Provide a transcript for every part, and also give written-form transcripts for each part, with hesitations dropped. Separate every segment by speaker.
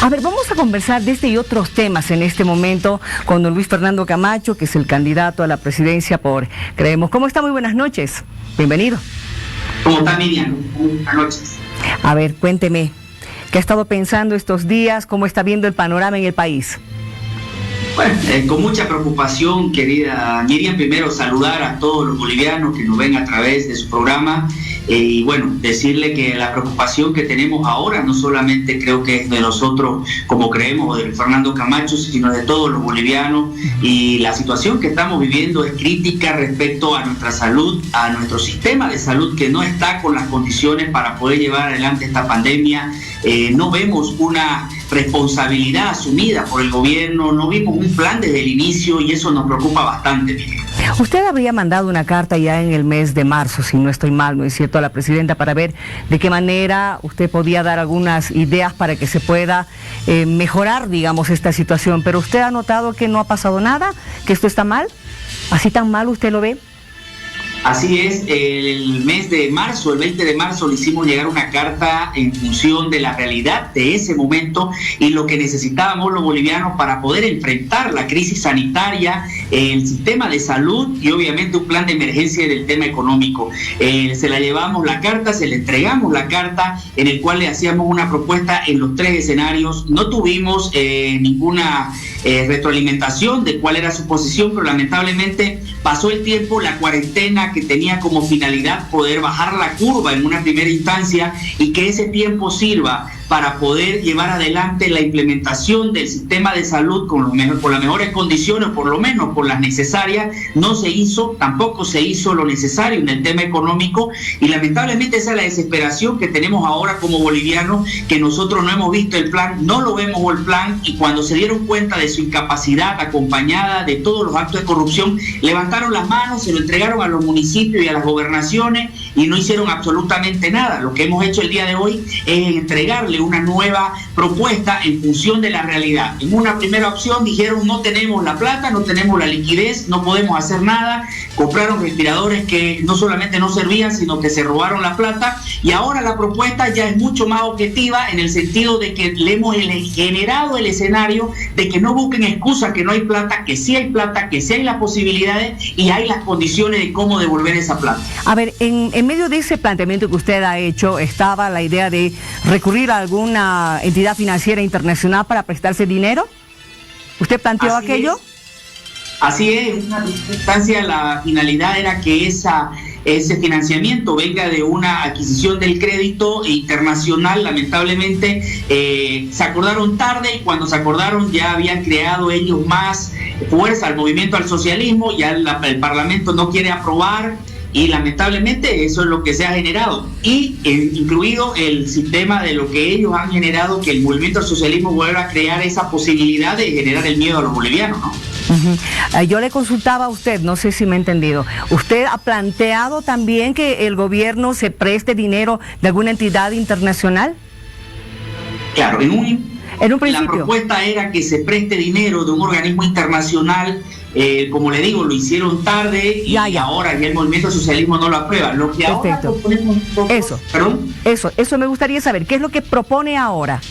Speaker 1: A ver, vamos a conversar de este y otros temas en este momento con don Luis Fernando Camacho, que es el candidato a la presidencia por Creemos. ¿Cómo está? Muy buenas noches. Bienvenido.
Speaker 2: ¿Cómo está, Miriam? Buenas noches.
Speaker 1: A ver, cuénteme, ¿qué ha estado pensando estos días? ¿Cómo está viendo el panorama en el país?
Speaker 2: Bueno, con mucha preocupación, querida Miriam, primero saludar a todos los bolivianos que nos ven a través de su programa y bueno, decirle que la preocupación que tenemos ahora no solamente creo que es de nosotros como creemos, de Fernando Camacho, sino de todos los bolivianos, y la situación que estamos viviendo es crítica respecto a nuestra salud, a nuestro sistema de salud que no está con las condiciones para poder llevar adelante esta pandemia. No vemos una responsabilidad asumida por el gobierno, no vimos un plan desde el inicio y eso nos preocupa bastante.
Speaker 1: Usted habría mandado una carta ya en el mes de marzo, si no estoy mal, ¿no es cierto?, a la presidenta para ver de qué manera usted podía dar algunas ideas para que se pueda mejorar, digamos, esta situación. Pero usted ha notado que no ha pasado nada, que esto está mal, así tan mal usted lo ve.
Speaker 2: Así es, el mes de marzo, el 20 de marzo, le hicimos llegar una carta en función de la realidad de ese momento y lo que necesitábamos los bolivianos para poder enfrentar la crisis sanitaria, el sistema de salud y obviamente un plan de emergencia del tema económico. Se la llevamos la carta, se le entregamos la carta en el cual le hacíamos una propuesta en los 3 escenarios. No tuvimos ninguna retroalimentación de cuál era su posición, pero lamentablemente pasó el tiempo, la cuarentena que tenía como finalidad poder bajar la curva en una primera instancia y que ese tiempo sirva para poder llevar adelante la implementación del sistema de salud con las mejores condiciones, por lo menos con las necesarias, no se hizo, tampoco se hizo lo necesario en el tema económico y lamentablemente esa es la desesperación que tenemos ahora como bolivianos, que nosotros no hemos visto el plan, no lo vemos el plan y cuando se dieron cuenta de su incapacidad acompañada de todos los actos de corrupción, levantaron las manos, se lo entregaron a los municipios y a las gobernaciones y no hicieron absolutamente nada. Lo que hemos hecho el día de hoy es entregarle una nueva propuesta en función de la realidad. En una primera opción dijeron no tenemos la plata, no tenemos la liquidez, no podemos hacer nada, compraron respiradores que no solamente no servían, sino que se robaron la plata y ahora la propuesta ya es mucho más objetiva en el sentido de que le hemos generado el escenario de que no busquen excusas que no hay plata, que sí hay plata, que sí hay las posibilidades y hay las condiciones de cómo devolver esa plata.
Speaker 1: A ver, en medio de ese planteamiento que usted ha hecho estaba la idea de recurrir a alguna entidad financiera internacional para prestarse dinero. ¿Usted planteó aquello?
Speaker 2: Así es, en una instancia la finalidad era que ese financiamiento venga de una adquisición del crédito internacional. Lamentablemente se acordaron tarde y cuando se acordaron ya habían creado ellos más fuerza al movimiento al socialismo, ya el Parlamento no quiere aprobar y lamentablemente eso es lo que se ha generado y incluido el sistema de lo que ellos han generado, que el movimiento al socialismo vuelva a crear esa posibilidad de generar el miedo a los bolivianos, ¿no?
Speaker 1: Yo le consultaba a usted, no sé si me ha entendido. ¿Usted ha planteado también que el gobierno se preste dinero de alguna entidad internacional?
Speaker 2: Claro, en un principio. La propuesta era que se preste dinero de un organismo internacional. Como le digo, lo hicieron tarde y ahora ya el movimiento socialismo no lo aprueba. Lo que ahora proponemos
Speaker 1: Eso me gustaría saber. ¿Qué es lo que propone ahora?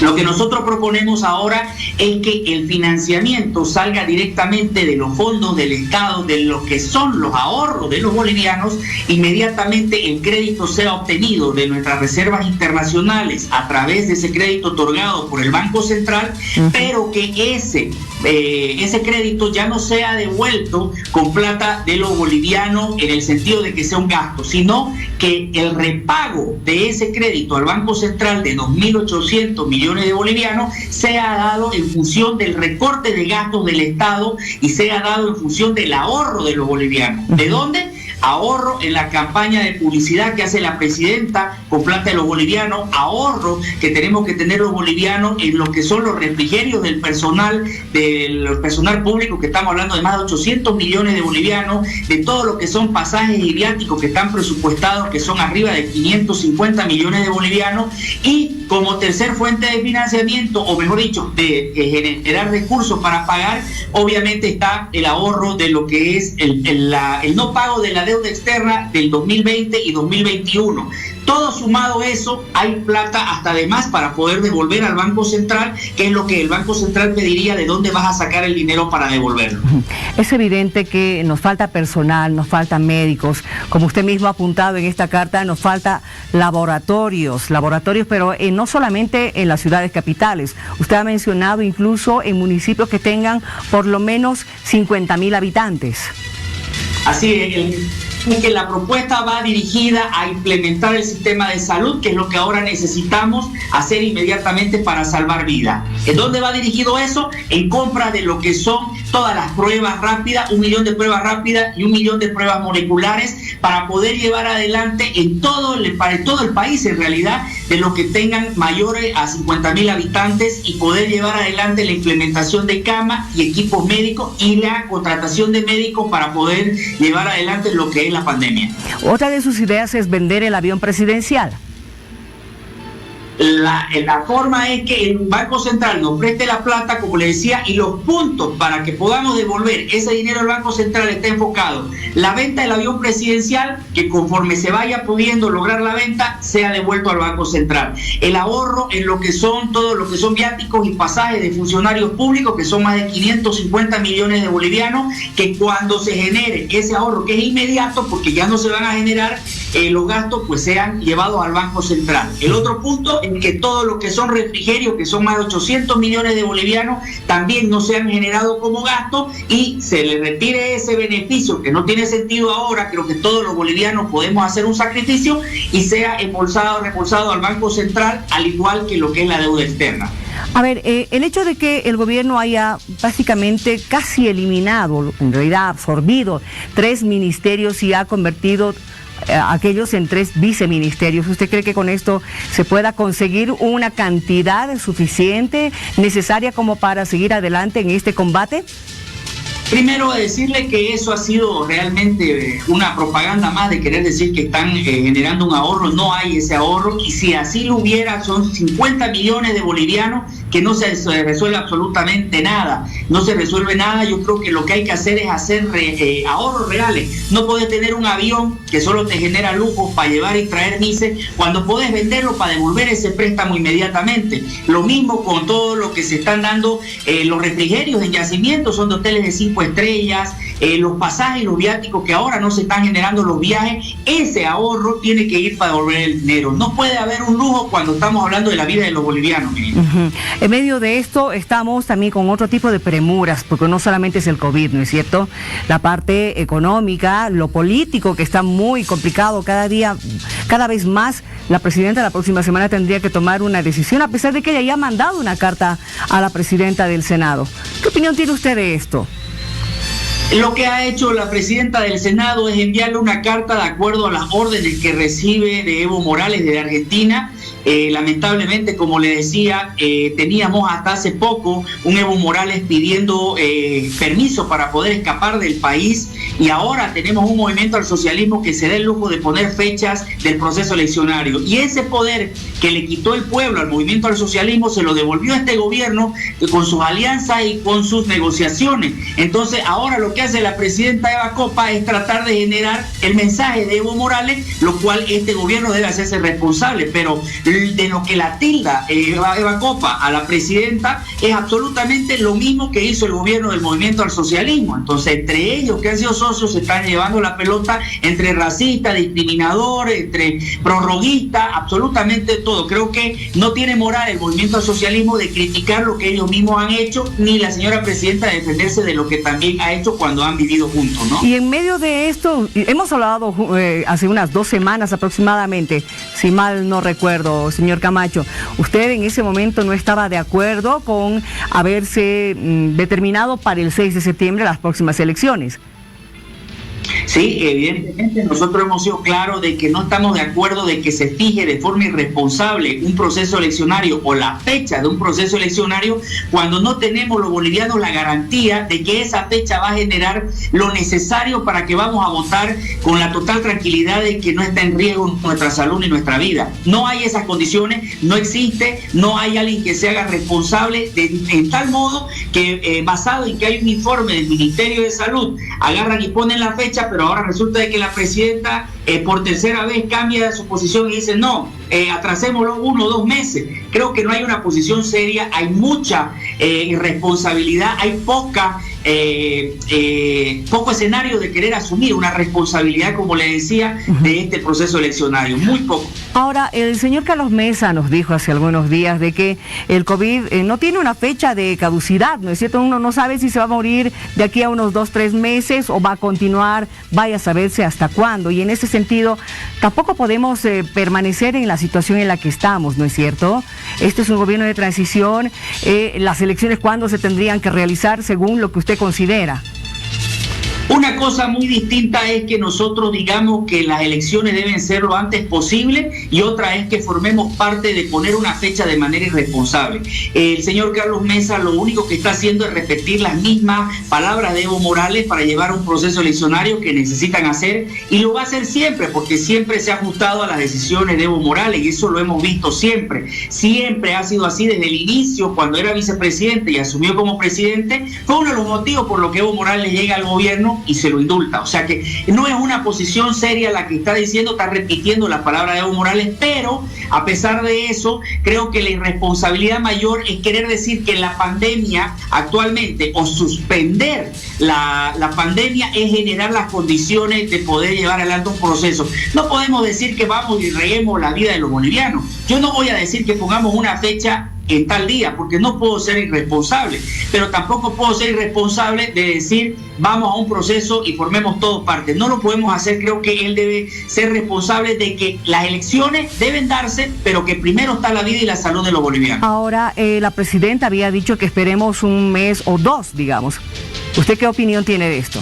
Speaker 2: Lo que nosotros proponemos ahora es que el financiamiento salga directamente de los fondos del Estado, de lo que son los ahorros de los bolivianos. Inmediatamente el crédito sea obtenido de nuestras reservas internacionales a través de ese crédito otorgado por el Banco Central, pero que ese crédito ya no sea devuelto con plata de los bolivianos en el sentido de que sea un gasto, sino que el repago de ese crédito al Banco Central de 2.800 millones de bolivianos sea dado en función del recorte de gastos del Estado y sea dado en función del ahorro de los bolivianos. ¿De dónde? Ahorro en la campaña de publicidad que hace la presidenta con plata de los bolivianos, ahorro que tenemos que tener los bolivianos en lo que son los refrigerios del personal público, que estamos hablando de más de 800 millones de bolivianos, de todo lo que son pasajes y viáticos que están presupuestados, que son arriba de 550 millones de bolivianos, y como tercer fuente de financiamiento, o mejor dicho, de generar recursos para pagar, obviamente está el ahorro de lo que es el no pago de la deuda externa del 2020 y 2021. Todo sumado eso, hay plata hasta de más para poder devolver al Banco Central, que es lo que el Banco Central pediría, de dónde vas a sacar el dinero para devolverlo.
Speaker 1: Es evidente que nos falta personal, nos faltan médicos, como usted mismo ha apuntado en esta carta, nos falta laboratorios, pero no solamente en las ciudades capitales. Usted ha mencionado incluso en municipios que tengan por lo menos 50.000 habitantes.
Speaker 2: Así es, que la propuesta va dirigida a implementar el sistema de salud, que es lo que ahora necesitamos hacer inmediatamente para salvar vidas. ¿En dónde va dirigido eso? En compra de lo que son todas las pruebas rápidas, 1 millón de pruebas rápidas y 1 millón de pruebas moleculares, para poder llevar adelante en todo el país, en realidad, de los que tengan mayores a 50.000 habitantes, y poder llevar adelante la implementación de camas y equipos médicos y la contratación de médicos para poder llevar adelante lo que es la pandemia.
Speaker 1: Otra de sus ideas es vender el avión presidencial.
Speaker 2: La forma es que el Banco Central nos preste la plata, como le decía, y los puntos para que podamos devolver ese dinero al Banco Central está enfocado. La venta del avión presidencial, que conforme se vaya pudiendo lograr la venta, sea devuelto al Banco Central. El ahorro en lo que son todo lo que son viáticos y pasajes de funcionarios públicos, que son más de 550 millones de bolivianos, que cuando se genere ese ahorro, que es inmediato, porque ya no se van a generar los gastos, pues sean llevados al Banco Central. El otro punto en que todo lo que son refrigerios, que son más de 800 millones de bolivianos, también no se han generado como gasto, y se le retire ese beneficio, que no tiene sentido ahora. Creo que todos los bolivianos podemos hacer un sacrificio, y sea reembolsado al Banco Central, al igual que lo que es la deuda externa.
Speaker 1: A ver, el hecho de que el gobierno haya básicamente casi eliminado, en realidad absorbido 3 ministerios y ha convertido aquellos en 3 viceministerios, ¿usted cree que con esto se pueda conseguir una cantidad suficiente, necesaria como para seguir adelante en este combate?
Speaker 2: Primero, decirle que eso ha sido realmente una propaganda más de querer decir que están generando un ahorro. No hay ese ahorro, y si así lo hubiera, son 50 millones de bolivianos que no se resuelve absolutamente nada. No se resuelve nada. Yo creo que lo que hay que hacer es hacer ahorros reales. No puedes tener un avión que solo te genera lujos para llevar y traer mises, cuando puedes venderlo para devolver ese préstamo inmediatamente. Lo mismo con todo lo que se están dando, los refrigerios en yacimientos, son de hoteles de 5 estrellas, los pasajes y los viáticos, que ahora no se están generando los viajes. Ese ahorro tiene que ir para devolver el dinero. No puede haber un lujo cuando estamos hablando de la vida de los bolivianos.
Speaker 1: En medio de esto estamos también con otro tipo de premuras, porque no solamente es el COVID, ¿no es cierto? La parte económica, lo político, que está muy complicado cada vez más. La presidenta la próxima semana tendría que tomar una decisión, a pesar de que ella ya ha mandado una carta a la presidenta del Senado. ¿Qué opinión tiene usted de esto?
Speaker 2: Lo que ha hecho la presidenta del Senado es enviarle una carta de acuerdo a las órdenes que recibe de Evo Morales de Argentina. Lamentablemente, como le decía, teníamos hasta hace poco un Evo Morales pidiendo permiso para poder escapar del país, y ahora tenemos un movimiento al socialismo que se da el lujo de poner fechas del proceso eleccionario, y ese poder que le quitó el pueblo al movimiento al socialismo se lo devolvió a este gobierno con sus alianzas y con sus negociaciones. Entonces ahora lo que hace la presidenta Eva Copa es tratar de generar el mensaje de Evo Morales, lo cual este gobierno debe hacerse responsable, pero de lo que la tilda Eva Copa a la presidenta es absolutamente lo mismo que hizo el gobierno del movimiento al socialismo. Entonces, entre ellos que han sido socios se están llevando la pelota, entre racistas, discriminadores, entre prorroguistas, absolutamente todo. Creo que no tiene moral el movimiento al socialismo de criticar lo que ellos mismos han hecho, ni la señora presidenta de defenderse de lo que también ha hecho cuando han vivido juntos, ¿no?
Speaker 1: Y en medio de esto, hemos hablado hace unas 2 semanas aproximadamente, si mal no recuerdo, señor Camacho, usted en ese momento no estaba de acuerdo con haberse determinado para el 6 de septiembre las próximas elecciones.
Speaker 2: Sí, evidentemente nosotros hemos sido claros de que no estamos de acuerdo de que se fije de forma irresponsable un proceso eleccionario o la fecha de un proceso eleccionario cuando no tenemos los bolivianos la garantía de que esa fecha va a generar lo necesario para que vamos a votar con la total tranquilidad de que no está en riesgo nuestra salud ni nuestra vida. No hay esas condiciones, no existe, no hay alguien que se haga responsable en tal modo que basado en que hay un informe del Ministerio de Salud, agarran y ponen la fecha, pero ahora resulta de que la presidenta por tercera vez cambia su posición y dice no, atrasémoslo 1 o 2 meses. Creo que no hay una posición seria, hay mucha irresponsabilidad, hay poco escenario de querer asumir una responsabilidad, como le decía, de este proceso eleccionario, muy poco.
Speaker 1: Ahora, el señor Carlos Mesa nos dijo hace algunos días de que el COVID no tiene una fecha de caducidad, ¿no es cierto? Uno no sabe si se va a morir de aquí a unos 2 o 3 meses o va a continuar, vaya a saberse hasta cuándo. Y en ese sentido, tampoco podemos permanecer en la situación en la que estamos, ¿no es cierto? Este es un gobierno de transición, las elecciones, ¿cuándo se tendrían que realizar según lo que usted considera?
Speaker 2: Una cosa muy distinta es que nosotros digamos que las elecciones deben ser lo antes posible y otra es que formemos parte de poner una fecha de manera irresponsable. El señor Carlos Mesa lo único que está haciendo es repetir las mismas palabras de Evo Morales para llevar un proceso eleccionario que necesitan hacer, y lo va a hacer siempre porque siempre se ha ajustado a las decisiones de Evo Morales y eso lo hemos visto siempre. Siempre ha sido así desde el inicio, cuando era vicepresidente y asumió como presidente, fue uno de los motivos por los que Evo Morales llega al gobierno y se lo indulta. O sea que no es una posición seria la que está diciendo, está repitiendo las palabras de Evo Morales, pero a pesar de eso, creo que la irresponsabilidad mayor es querer decir que la pandemia actualmente, o suspender la pandemia, es generar las condiciones de poder llevar adelante un proceso. No podemos decir que vamos y reguemos la vida de los bolivianos. Yo no voy a decir que pongamos una fecha en tal día, porque no puedo ser irresponsable, pero tampoco puedo ser irresponsable de decir vamos a un proceso y formemos todos parte. No lo podemos hacer. Creo que él debe ser responsable de que las elecciones deben darse, pero que primero está la vida y la salud de los bolivianos.
Speaker 1: Ahora, la presidenta había dicho que esperemos 1 mes o 2, digamos. ¿Usted qué opinión tiene de esto?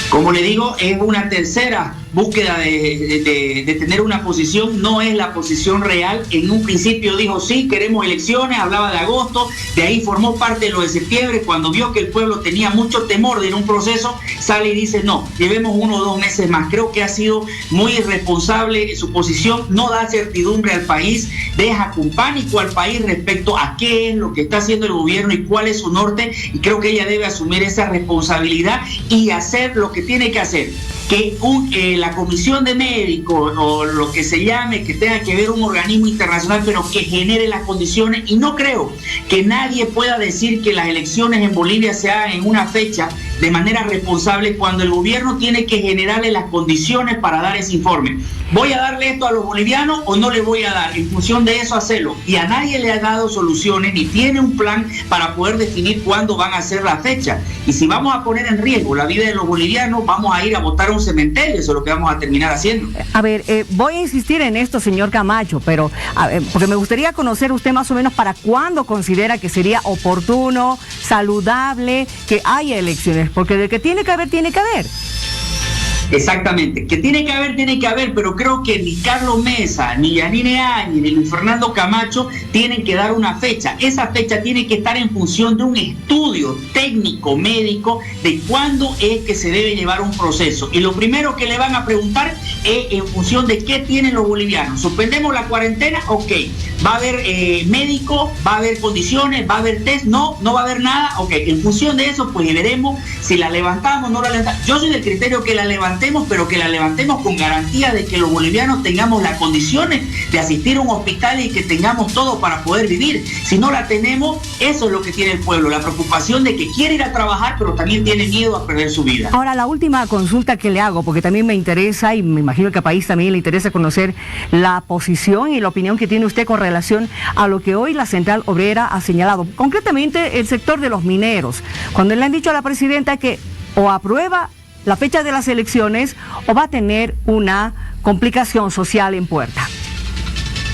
Speaker 2: Como le digo, es una tercera búsqueda de tener una posición, no es la posición real. En un principio dijo sí, queremos elecciones, hablaba de agosto, de ahí formó parte de lo de septiembre. Cuando vio que el pueblo tenía mucho temor de ir a un proceso, sale y dice no, llevemos 1 o 2 meses más. Creo que ha sido muy irresponsable su posición, no da certidumbre al país, deja con pánico al país respecto a qué es lo que está haciendo el gobierno y cuál es su norte, y creo que ella debe asumir esa responsabilidad y hacer lo que tiene que hacer. Que la comisión de médicos o lo que se llame, que tenga que ver un organismo internacional, pero que genere las condiciones, y no creo que nadie pueda decir que las elecciones en Bolivia se hagan en una fecha de manera responsable cuando el gobierno tiene que generarle las condiciones para dar ese informe. ¿Voy a darle esto a los bolivianos o no le voy a dar? En función de eso hacerlo. Y a nadie le ha dado soluciones ni tiene un plan para poder definir cuándo van a ser la fecha. Y si vamos a poner en riesgo la vida de los bolivianos, vamos a ir a votar a un cementerio. Eso es lo que vamos a terminar haciendo.
Speaker 1: A ver, voy a insistir en esto, señor Camacho, pero porque me gustaría conocer usted más o menos para cuándo considera que sería oportuno, saludable, que haya elecciones, porque de que tiene que haber, tiene que haber.
Speaker 2: Exactamente, que tiene que haber, pero creo que ni Carlos Mesa, ni Yanine Áñez, ni Luis Fernando Camacho tienen que dar una fecha. Esa fecha tiene que estar en función de un estudio técnico, médico, de cuándo es que se debe llevar un proceso. Y lo primero que le van a preguntar es en función de qué tienen los bolivianos. ¿Suspendemos la cuarentena? Ok. ¿Va a haber médico? ¿Va a haber condiciones? ¿Va a haber test? No va a haber nada. Ok, en función de eso, pues veremos si la levantamos o no la levantamos. Yo soy del criterio que la levantemos, pero que la levantemos con garantía de que los bolivianos tengamos las condiciones de asistir a un hospital y que tengamos todo para poder vivir. Si no la tenemos, eso es lo que tiene el pueblo, la preocupación de que quiere ir a trabajar, pero también tiene miedo a perder su vida.
Speaker 1: Ahora, la última consulta que le hago, porque también me interesa, y me imagino que al país también le interesa conocer la posición y la opinión que tiene usted con relación a lo que hoy la Central Obrera ha señalado, concretamente el sector de los mineros, cuando le han dicho a la presidenta que o aprueba la fecha de las elecciones o va a tener una complicación social en puerta.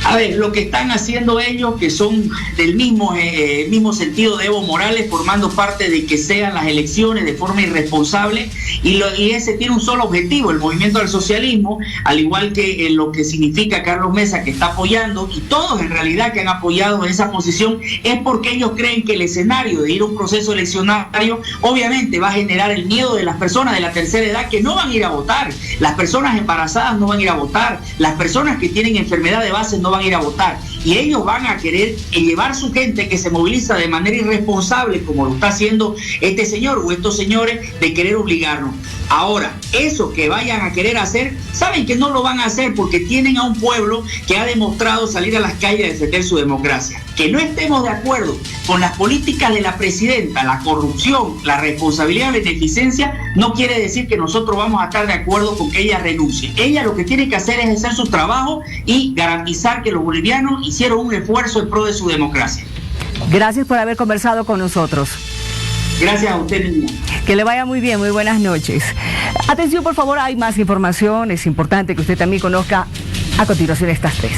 Speaker 2: A ver, lo que están haciendo ellos, que son del mismo sentido de Evo Morales, formando parte de que sean las elecciones de forma irresponsable, y ese tiene un solo objetivo, el movimiento del socialismo, al igual que lo que significa Carlos Mesa, que está apoyando, y todos en realidad que han apoyado esa posición, es porque ellos creen que el escenario de ir a un proceso eleccionario obviamente va a generar el miedo de las personas de la tercera edad que no van a ir a votar, las personas embarazadas no van a ir a votar, las personas que tienen enfermedad de base no van a ir a votar. y ellos van a querer llevar su gente que se moviliza de manera irresponsable, como lo está haciendo este señor o estos señores, de querer obligarnos. Ahora, eso que vayan a querer hacer, saben que no lo van a hacer porque tienen a un pueblo que ha demostrado salir a las calles a defender su democracia. Que no estemos de acuerdo con las políticas de la presidenta, la corrupción, la responsabilidad y beneficencia, no quiere decir que nosotros vamos a estar de acuerdo con que ella renuncie. Ella lo que tiene que hacer es hacer su trabajo y garantizar que los bolivianos hicieron un esfuerzo en pro de su democracia.
Speaker 1: Gracias por haber conversado con nosotros.
Speaker 2: Gracias a usted, niña.
Speaker 1: Que le vaya muy bien, muy buenas noches. Atención, por favor, hay más información, es importante que usted también conozca a continuación estas tres.